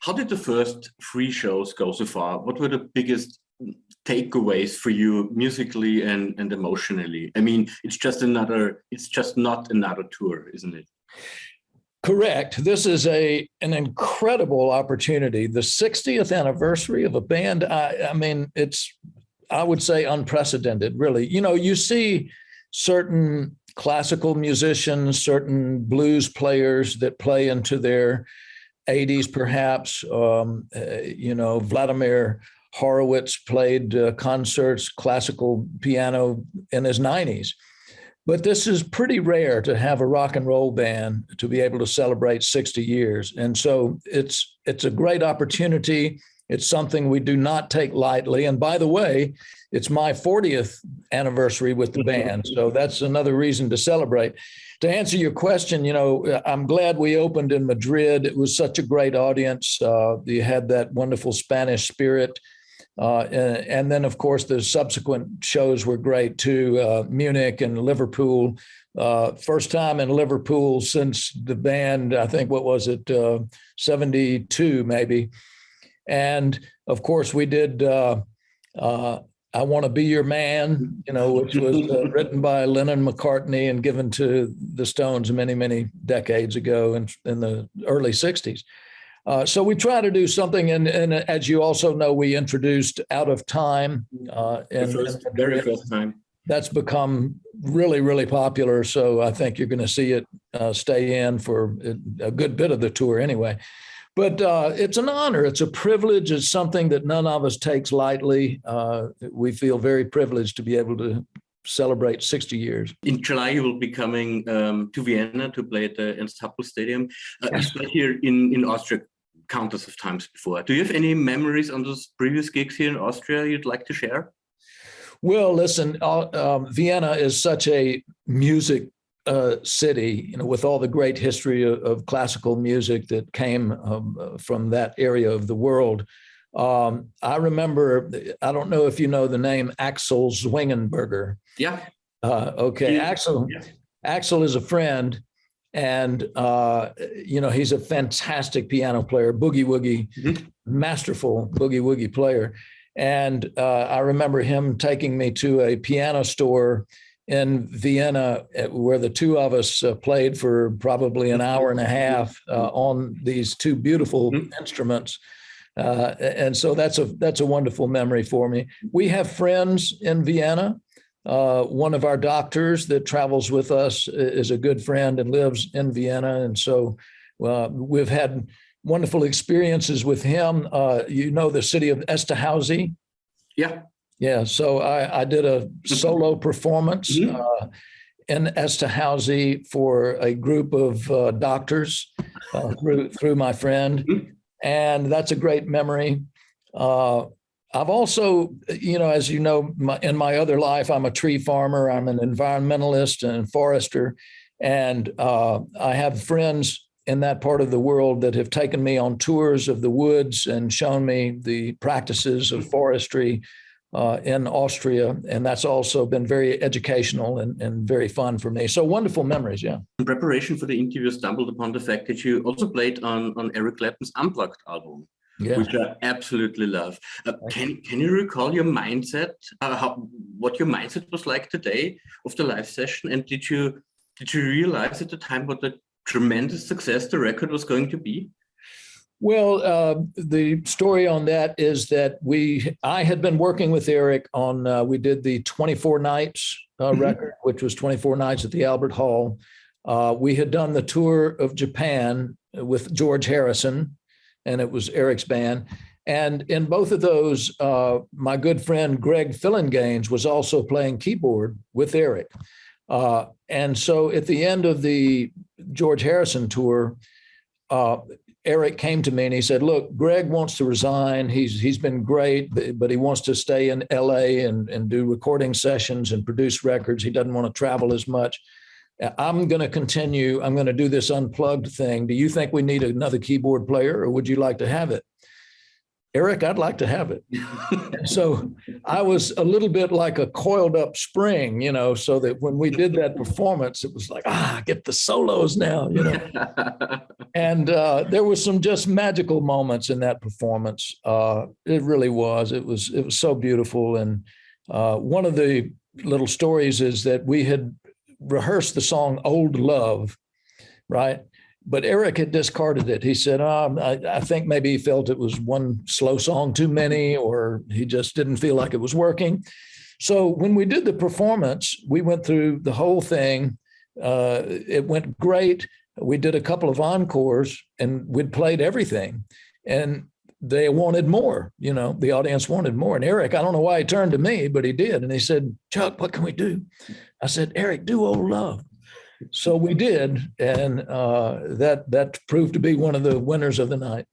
How did the first three shows go so far? What were the biggest takeaways for you musically and emotionally? I mean, it's just not another tour, isn't it? Correct. This is an incredible opportunity. The 60th anniversary of a band. I mean, I would say unprecedented, really. You know, you see certain classical musicians, certain blues players that play into their 80s, perhaps. Vladimir Horowitz played concerts, classical piano in his 90s. But this is pretty rare to have a rock and roll band to be able to celebrate 60 years. And so it's a great opportunity. It's something we do not take lightly. And by the way, it's my 40th anniversary with the band. So that's another reason to celebrate. To answer your question, I'm glad we opened in Madrid. It was such a great audience. You had that wonderful Spanish spirit. And then, of course, the subsequent shows were great too. Munich and Liverpool. First time in Liverpool since the band, I think, 72 maybe. And of course, we did I Want to Be Your Man, which was written by Lennon McCartney and given to the Stones many, many decades ago in the early 60s. So we try to do something, and as you also know, we introduced Out of Time. Very first time. That's become really, really popular. So I think you're going to see it stay in for a good bit of the tour anyway. But it's an honor. It's a privilege. It's something that none of us takes lightly. We feel very privileged to be able to celebrate 60 years. In July, you will be coming to Vienna to play at the Ernst Happel Stadium. You played here in Austria countless of times before. Do you have any memories on those previous gigs here in Austria you'd like to share? Well, listen, Vienna is such a music city, with all the great history of classical music that came from that area of the world. I remember, I don't know if you know the name Axel Zwingenberger. Yeah. Okay. Yeah. Axel is a friend, and he's a fantastic piano player, boogie woogie, masterful boogie woogie player. And I remember him taking me to a piano store in Vienna, where the two of us played for probably an hour and a half on these two beautiful instruments. And so that's a wonderful memory for me. We have friends in Vienna. One of our doctors that travels with us is a good friend and lives in Vienna. And so we've had wonderful experiences with him. The city of Esterházy? Yeah. Yeah, so I did a solo performance in Esterházy for a group of doctors through my friend, and that's a great memory. I've also, as you know, in my other life, I'm a tree farmer. I'm an environmentalist and forester, and I have friends in that part of the world that have taken me on tours of the woods and shown me the practices of forestry in Austria. And that's also been very educational and very fun for me. So wonderful memories, yeah. In preparation for the interview, I stumbled upon the fact that you also played on Eric Clapton's Unplugged album, which I absolutely love. Can you recall your mindset, what your mindset was like today of the live session? And did you realize at the time what a tremendous success the record was going to be? Well, the story on that is that I had been working with Eric on, we did the 24 Nights record, which was 24 Nights at the Albert Hall. We had done the tour of Japan with George Harrison, and it was Eric's band. And in both of those, my good friend Greg Phillinganes was also playing keyboard with Eric. And so at the end of the George Harrison tour, Eric came to me and he said, look, Greg wants to resign. He's been great, but he wants to stay in LA and do recording sessions and produce records. He doesn't want to travel as much. I'm going to continue. I'm going to do this unplugged thing. Do you think we need another keyboard player, or would you like to have it? Eric, I'd like to have it. So I was a little bit like a coiled up spring, so that when we did that performance, it was like, get the solos now, And there was some just magical moments in that performance. It really was. It was so beautiful. And one of the little stories is that we had rehearsed the song Old Love, right? But Eric had discarded it. He said, I think maybe he felt it was one slow song too many, or he just didn't feel like it was working. So when we did the performance, we went through the whole thing. It went great. We did a couple of encores and we'd played everything. And they wanted more, the audience wanted more. And Eric, I don't know why he turned to me, but he did. And he said, Chuck, what can we do? I said, Eric, do Old Love. So we did, and that proved to be one of the winners of the night.